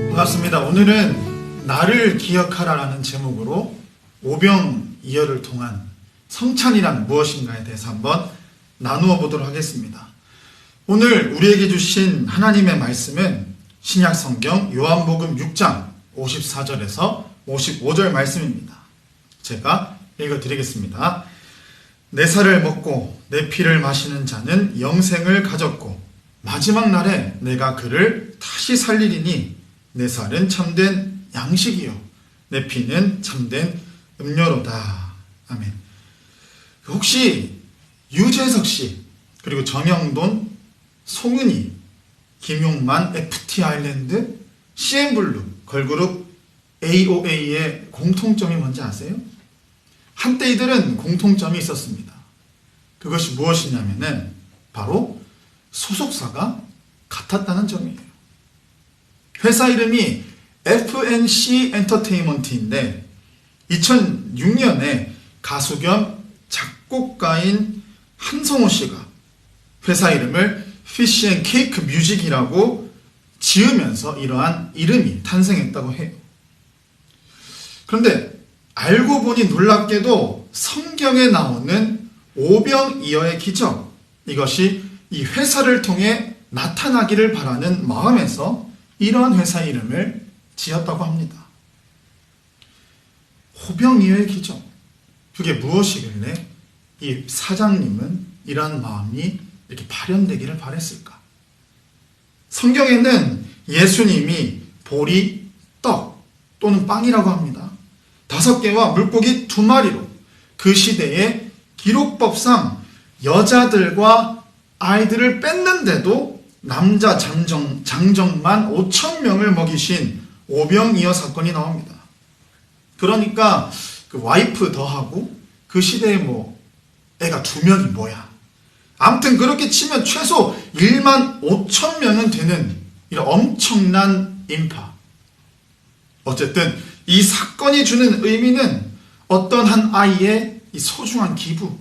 반갑습니다. 오늘은 나를 기억하라라는 제목으로 오병이어를 통한 성찬이란 무엇인가에 대해서 한번 나누어 보도록 하겠습니다. 오늘 우리에게 주신 하나님의 말씀은 신약 성경 요한복음 6장 54절에서 55절 말씀입니다. 제가 읽어드리겠습니다. 내 살을 먹고 내 피를 마시는 자는 영생을 가졌고 마지막 날에 내가 그를 다시 살리리니 내 살은 참된 양식이요 내 피는 참된 음료로다. 아멘. 혹시 유재석 씨 그리고 정영돈, 송은이, 김용만, FT 아일랜드, CN블루, 걸그룹 AOA의 공통점이 뭔지 아세요? 한때 이들은 공통점이 있었습니다. 그것이 무엇이냐면은 바로 소속사가 같았다는 점이에요. 회사 이름이 FNC 엔터테인먼트인데 2006년에 가수 겸 작곡가인 한성호 씨가 회사 이름을 피쉬앤케이크 뮤직이라고 지으면서 이러한 이름이 탄생했다고 해요. 그런데 알고 보니 놀랍게도 성경에 나오는 오병이어의 기적, 이것이 이 회사를 통해 나타나기를 바라는 마음에서 이러한 회사 이름을 지었다고 합니다. 오병이어의 기적, 그게 무엇이길래 이 사장님은 이러한 마음이 이렇게 발현되기를 바랬을까? 성경에는 예수님이 보리, 떡 또는 빵이라고 합니다. 5개와 물고기 2마리로 그 시대의 기록법상 여자들과 아이들을 뺐는데도 남자 장정만 5,000명을 먹이신 오병이어 사건이 나옵니다. 그러니까 그 와이프 더하고 그 시대에 애가 2명이 뭐야. 아무튼 그렇게 치면 최소 15,000명은 되는 이런 엄청난 인파. 어쨌든 이 사건이 주는 의미는 어떤 한 아이의 이 소중한 기부.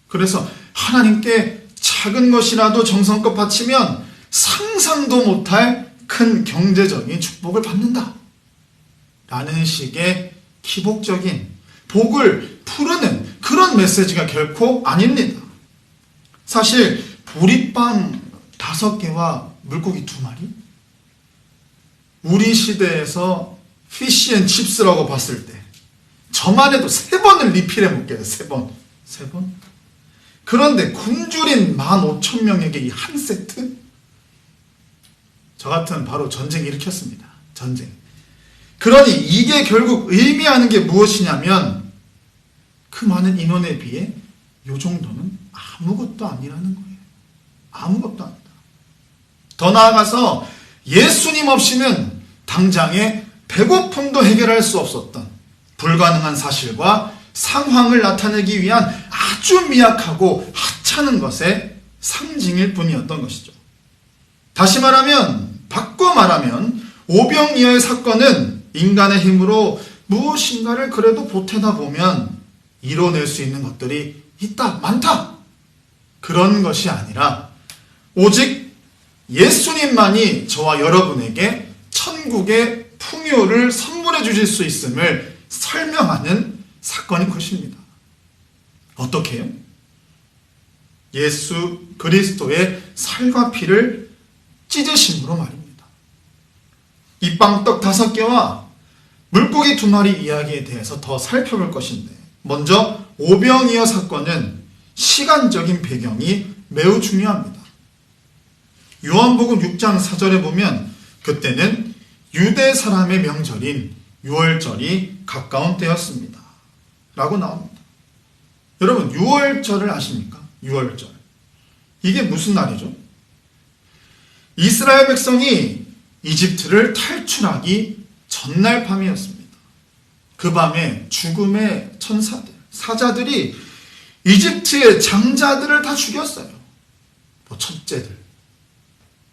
그래서 하나님께 작은 것이라도 정성껏 바치면 상상도 못할 큰 경제적인 축복을 받는다. 라는 식의 기복적인 복을 푸르는 그런 메시지가 결코 아닙니다. 사실 보리빵 5개와 물고기 2마리? 우리 시대에서 피쉬앤칩스라고 봤을 때 저만 해도 3번을 리필해 볼게요. 3번. 그런데 굶주린 15,000명에게 이 한 세트? 저 같은 바로 전쟁 일으켰습니다. 전쟁. 그러니 이게 결국 의미하는 게 무엇이냐면 그 많은 인원에 비해 이 정도는 아무것도 아니라는 거예요. 아무것도 아니다. 더 나아가서 예수님 없이는 당장에 배고픔도 해결할 수 없었던 불가능한 사실과 상황을 나타내기 위한 아주 미약하고 하찮은 것의 상징일 뿐이었던 것이죠. 다시 말하면, 바꿔 말하면 오병이어의 사건은 인간의 힘으로 무엇인가를 그래도 보태다 보면 이뤄낼 수 있는 것들이 있다, 많다. 그런 것이 아니라 오직 예수님만이 저와 여러분에게 천국의 풍요를 선물해 주실 수 있음을 설명하는 사건인 것입니다. 어떻게 해요? 예수 그리스도의 살과 피를 찢으심으로 말입니다. 이 빵떡 5개와 물고기 2마리 이야기에 대해서 더 살펴볼 것인데, 먼저 오병이어 사건은 시간적인 배경이 매우 중요합니다. 요한복음 6장 4절에 보면 그때는 유대 사람의 명절인 유월절이 가까운 때였습니다. 라고 나옵니다. 여러분, 유월절을 아십니까? 유월절. 이게 무슨 날이죠? 이스라엘 백성이 이집트를 탈출하기 전날 밤이었습니다. 그 밤에 죽음의 천사들, 사자들이 이집트의 장자들을 다 죽였어요. 첫째들.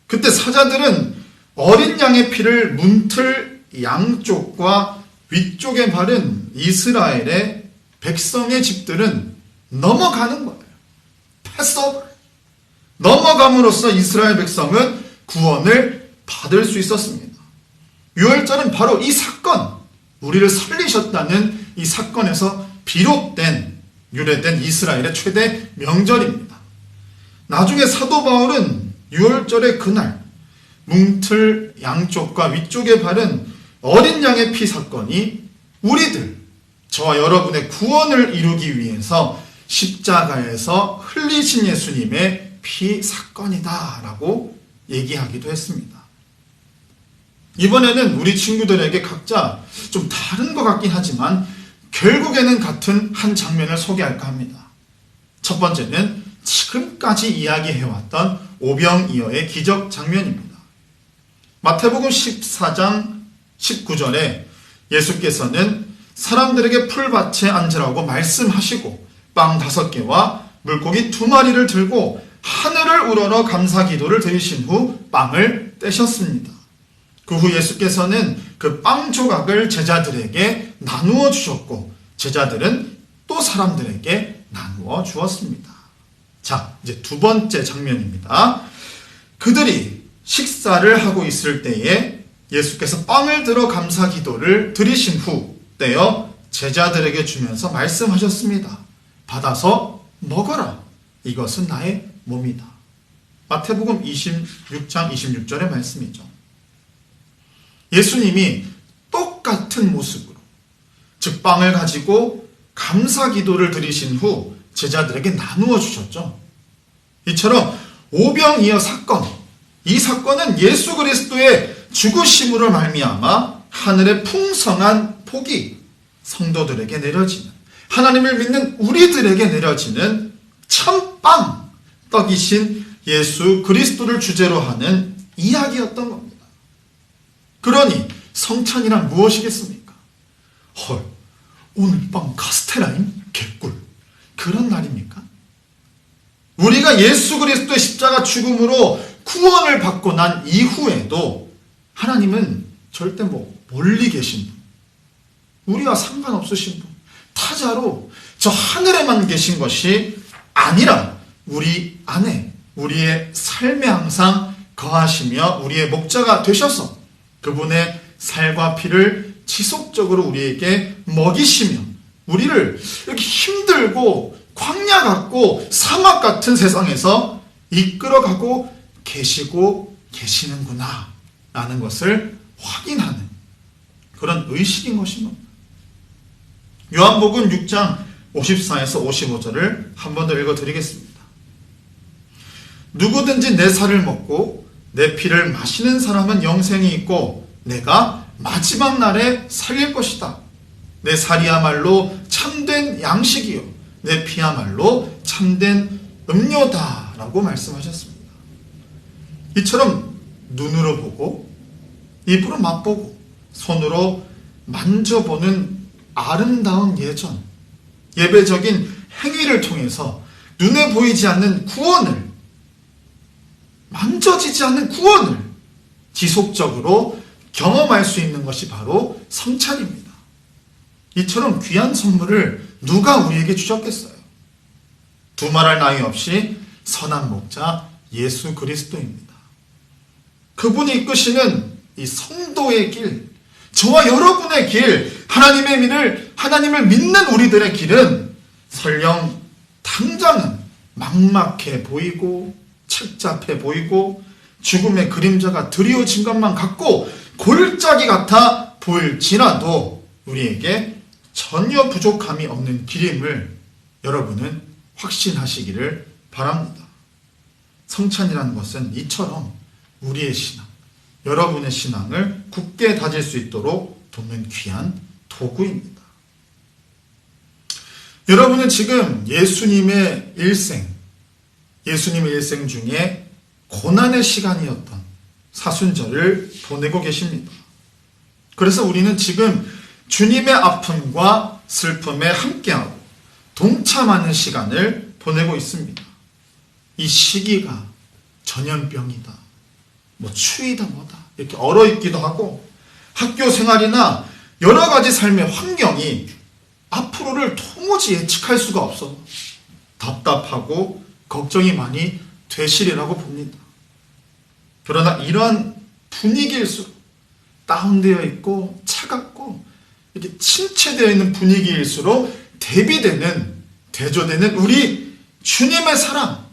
그때 사자들은 어린 양의 피를 문틀 양쪽과 위쪽에 바른 이스라엘의 백성의 집들은 넘어가는 거예요. 패스오버. 넘어감으로써 이스라엘 백성은 구원을 받을 수 있었습니다. 유월절은 바로 이 사건, 우리를 살리셨다는 이 사건에서 비롯된, 유래된 이스라엘의 최대 명절입니다. 나중에 사도 바울은 유월절의 그날 뭉틀 양쪽과 위쪽에 바른 어린 양의 피 사건이 우리들, 저와 여러분의 구원을 이루기 위해서 십자가에서 흘리신 예수님의 피 사건이다 라고 얘기하기도 했습니다. 이번에는 우리 친구들에게 각자 좀 다른 것 같긴 하지만 결국에는 같은 한 장면을 소개할까 합니다. 첫 번째는 지금까지 이야기해왔던 오병이어의 기적 장면입니다. 마태복음 14장 19절에 예수께서는 사람들에게 풀밭에 앉으라고 말씀하시고 빵 5개와 물고기 2마리를 들고 하늘을 우러러 감사 기도를 드리신 후 빵을 떼셨습니다. 그 후 예수께서는 그 빵 조각을 제자들에게 나누어 주셨고 제자들은 또 사람들에게 나누어 주었습니다. 자, 이제 두 번째 장면입니다. 그들이 식사를 하고 있을 때에 예수께서 빵을 들어 감사 기도를 드리신 후 떼어 제자들에게 주면서 말씀하셨습니다. 받아서 먹어라. 이것은 나의 몸이다. 마태복음 26장 26절의 말씀이죠. 예수님이 똑같은 모습으로, 즉 빵을 가지고 감사 기도를 드리신 후 제자들에게 나누어 주셨죠. 이처럼 오병이어 사건, 이 사건은 예수 그리스도의 죽으심으로 말미암아 하늘의 풍성한 복이 성도들에게 내려지는, 하나님을 믿는 우리들에게 내려지는 참빵, 떡이신 예수 그리스도를 주제로 하는 이야기였던 겁니다. 그러니 성찬이란 무엇이겠습니까? 헐, 오늘 밤 카스테라인 개꿀, 그런 날입니까? 우리가 예수 그리스도의 십자가 죽음으로 구원을 받고 난 이후에도 하나님은 절대 멀리 계신 분, 우리와 상관없으신 분, 타자로 저 하늘에만 계신 것이 아니라 우리 안에, 우리의 삶에 항상 거하시며 우리의 목자가 되셔서 그분의 살과 피를 지속적으로 우리에게 먹이시며 우리를 이렇게 힘들고 광야 같고 사막 같은 세상에서 이끌어가고 계시고 계시는구나 라는 것을 확인하는 그런 의식인 것입니다. 요한복음 6장 54에서 55절을 한 번 더 읽어드리겠습니다. 누구든지 내 살을 먹고 내 피를 마시는 사람은 영생이 있고 내가 마지막 날에 살릴 것이다. 내 살이야말로 참된 양식이요 내 피야말로 참된 음료다 라고 말씀하셨습니다. 이처럼 눈으로 보고 입으로 맛보고 손으로 만져보는 아름다운 예전, 예배적인 행위를 통해서 눈에 보이지 않는 구원을, 만져지지 않는 구원을 지속적으로 경험할 수 있는 것이 바로 성찬입니다. 이처럼 귀한 선물을 누가 우리에게 주셨겠어요? 두말할 나위 없이 선한 목자 예수 그리스도입니다. 그분이 이끄시는 이 성도의 길, 저와 여러분의 길, 하나님을 믿는 우리들의 길은 설령 당장은 막막해 보이고 착잡해 보이고 죽음의 그림자가 드리워진 것만 같고 골짜기 같아 보일지라도 우리에게 전혀 부족함이 없는 길임을 여러분은 확신하시기를 바랍니다. 성찬이라는 것은 이처럼 우리의 신앙, 여러분의 신앙을 굳게 다질 수 있도록 돕는 귀한 도구입니다. 여러분은 지금 예수님의 일생 중에 고난의 시간이었던 사순절을 보내고 계십니다. 그래서 우리는 지금 주님의 아픔과 슬픔에 함께하고 동참하는 시간을 보내고 있습니다. 이 시기가 전염병이다, 추위다 뭐다 이렇게 얼어있기도 하고 학교 생활이나 여러 가지 삶의 환경이 앞으로를 도무지 예측할 수가 없어 답답하고 걱정이 많이 되시리라고 봅니다. 그러나 이러한 분위기일수록 다운되어 있고 차갑고 이렇게 침체되어 있는 분위기일수록 대조되는 우리 주님의 사랑,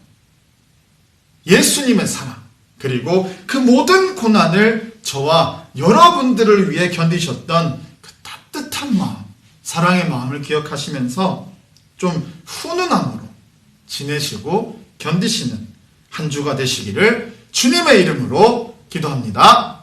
예수님의 사랑, 그리고 그 모든 고난을 저와 여러분들을 위해 견디셨던 그 따뜻한 마음, 사랑의 마음을 기억하시면서 좀 훈훈함으로 지내시고 견디시는 한 주가 되시기를 주님의 이름으로 기도합니다.